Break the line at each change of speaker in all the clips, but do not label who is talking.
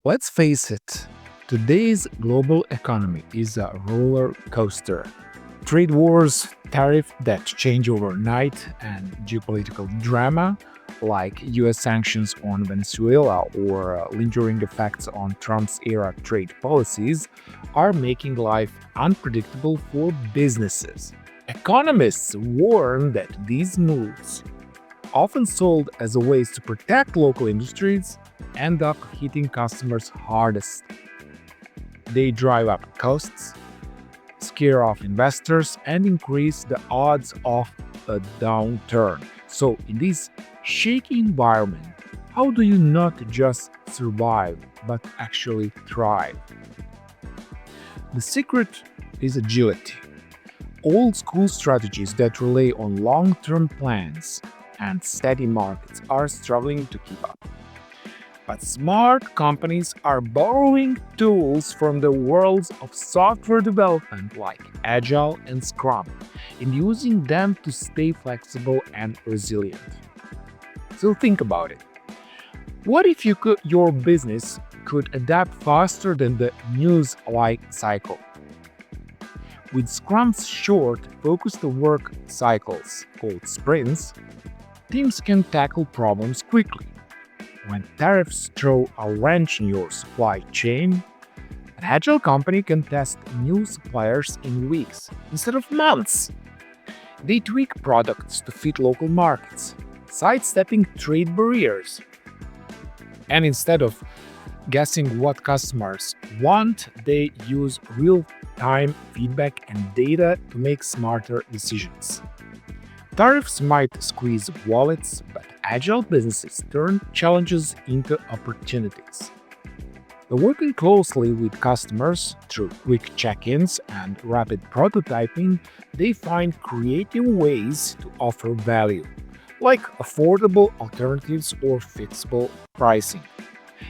Let's face it, today's global economy is a roller coaster. Trade wars, tariffs that change overnight, and geopolitical drama like US sanctions on Venezuela or lingering effects on Trump's era trade policies are making life unpredictable for businesses. Economists warn that these moves, often sold as a ways to protect local industries, end up hitting customers hardest. They drive up costs, scare off investors, and increase the odds of a downturn. So, in this shaky environment, how do you not just survive but actually thrive? The secret is agility. Old school strategies that rely on long term plans and steady markets are struggling to keep up. But smart companies are borrowing tools from the worlds of software development like Agile and Scrum and using them to stay flexible and resilient. So think about it. What if your business could adapt faster than the news like cycle? With Scrum's short, focused work cycles called sprints, teams can tackle problems quickly. When tariffs throw a wrench in your supply chain, an agile company can test new suppliers in weeks instead of months. They tweak products to fit local markets, sidestepping trade barriers. And instead of guessing what customers want, they use real-time feedback and data to make smarter decisions. Tariffs might squeeze wallets, but agile businesses turn challenges into opportunities. By working closely with customers through quick check-ins and rapid prototyping, they find creative ways to offer value, like affordable alternatives or fixable pricing.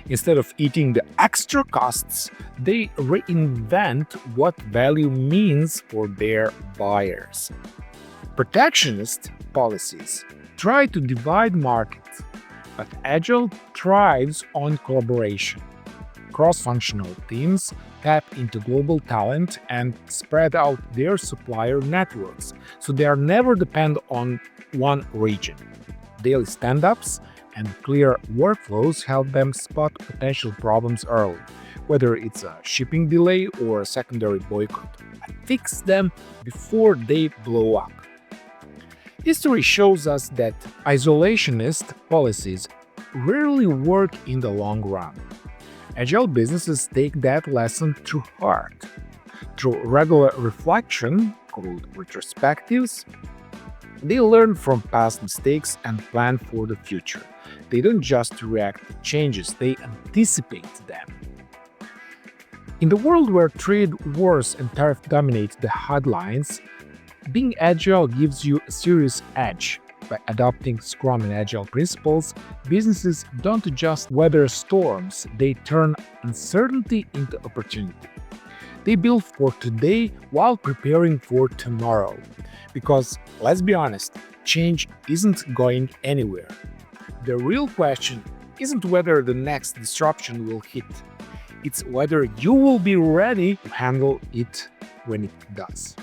Instead of eating the extra costs, they reinvent what value means for their buyers. Protectionist policies try to divide markets, but Agile thrives on collaboration. Cross-functional teams tap into global talent and spread out their supplier networks, so they are never dependent on one region. Daily stand-ups and clear workflows help them spot potential problems early, whether it's a shipping delay or a secondary boycott, and fix them before they blow up. History shows us that isolationist policies rarely work in the long run. Agile businesses take that lesson to heart. Through regular reflection, called retrospectives, they learn from past mistakes and plan for the future. They don't just react to changes, they anticipate them. In the world where trade wars and tariff dominate the headlines, being agile gives you a serious edge. By adopting Scrum and Agile principles, businesses don't just weather storms, they turn uncertainty into opportunity. They build for today while preparing for tomorrow. Because, let's be honest, change isn't going anywhere. The real question isn't whether the next disruption will hit, it's whether you will be ready to handle it when it does.